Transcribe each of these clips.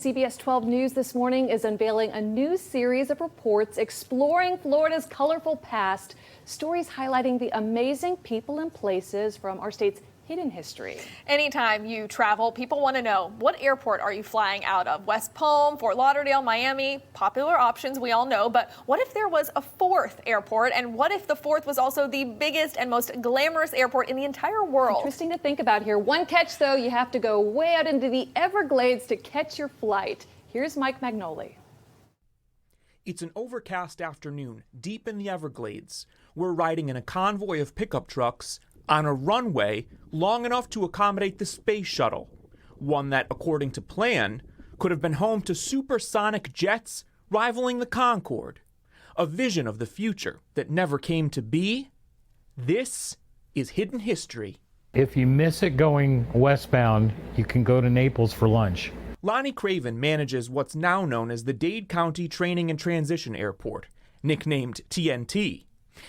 CBS 12 News this morning is unveiling a new series of reports exploring Florida's colorful past, stories highlighting the amazing people and places from our state's hidden history. Anytime you travel, people want to know, what airport are you flying out of? West Palm, Fort Lauderdale, Miami, popular options we all know, but what if there was a fourth airport? And what if the fourth was also the biggest and most glamorous airport in the entire world? Interesting to think about here. One catch though, you have to go way out into the Everglades to catch your flight. Here's Mike Magnoli. It's an overcast afternoon deep in the Everglades. We're riding in a convoy of pickup trucks on a runway long enough to accommodate the space shuttle, one that, according to plan, could have been home to supersonic jets rivaling the Concorde. A vision of the future that never came to be. This is hidden history. If you miss it going westbound, you can go to Naples for lunch. Lonnie Craven manages what's now known as the Dade County Training and Transition Airport, nicknamed TNT.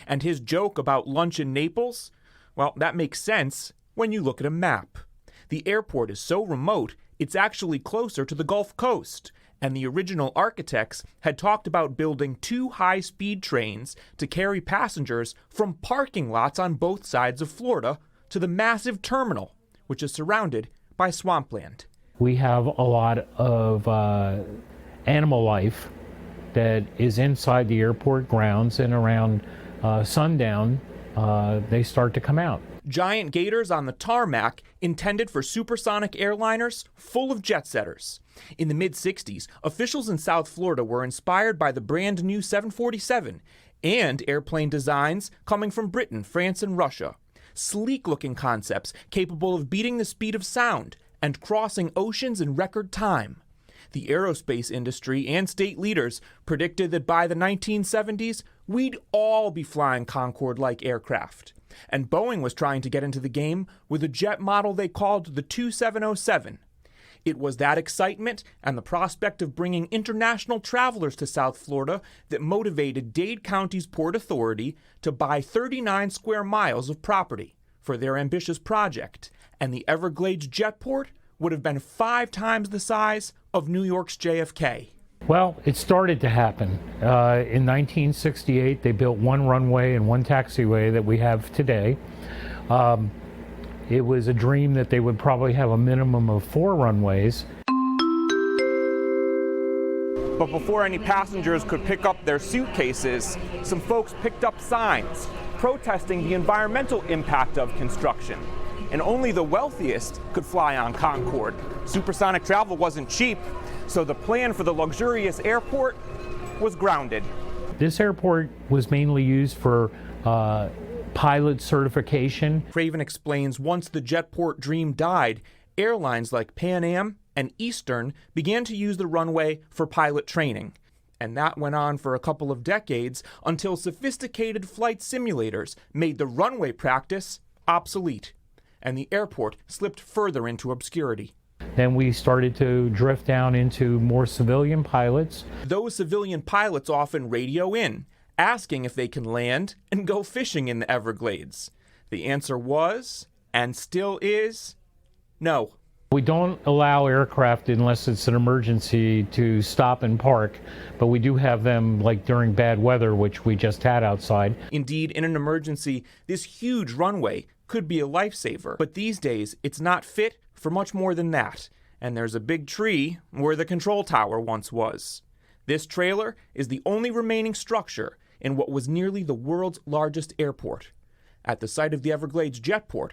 And his joke about lunch in Naples? Well, that makes sense when you look at a map. The airport is so remote, it's actually closer to the Gulf Coast, and the original architects had talked about building 2 high-speed trains to carry passengers from parking lots on both sides of Florida to the massive terminal, which is surrounded by swampland. We have a lot of animal life that is inside the airport grounds, and around sundown, they start to come out. Giant gators on the tarmac intended for supersonic airliners full of jet setters. In the mid-60s, officials in South Florida were inspired by the brand new 747 and airplane designs coming from Britain, France, and Russia. Sleek-looking concepts capable of beating the speed of sound and crossing oceans in record time. The aerospace industry and state leaders predicted that by the 1970s, we'd all be flying Concorde-like aircraft. And Boeing was trying to get into the game with a jet model they called the 2707. It was that excitement and the prospect of bringing international travelers to South Florida that motivated Dade County's Port Authority to buy 39 square miles of property for their ambitious project. And the Everglades jetport would have been 5 times the size of New York's JFK. Well, it started to happen. In 1968, they built 1 runway and 1 taxiway that we have today. It was a dream that they would probably have a minimum of 4 runways. But before any passengers could pick up their suitcases, some folks picked up signs protesting the environmental impact of construction. And only the wealthiest could fly on Concorde. Supersonic travel wasn't cheap, so the plan for the luxurious airport was grounded. This airport was mainly used for pilot certification. Craven explains once the jetport dream died, airlines like Pan Am and Eastern began to use the runway for pilot training. And that went on for a couple of decades until sophisticated flight simulators made the runway practice obsolete, and the airport slipped further into obscurity. Then we started to drift down into more civilian pilots. Those civilian pilots often radio in, asking if they can land and go fishing in the Everglades. The answer was, and still is, no. We don't allow aircraft, unless it's an emergency, to stop and park, but we do have them like during bad weather, which we just had outside. Indeed, in an emergency, this huge runway could be a lifesaver, but these days it's not fit for much more than that, and there's a big tree where the control tower once was. This trailer is the only remaining structure in what was nearly the world's largest airport. At the site of the Everglades jetport,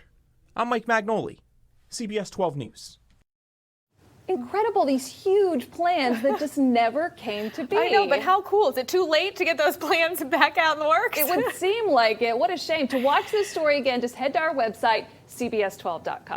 I'm Mike Magnoli, CBS 12 News. Incredible, these huge plans that just never came to be. I know, but how cool. Is it too late to get those plans back out in the works? It would seem like it. What a shame. To watch this story again, just head to our website, cbs12.com.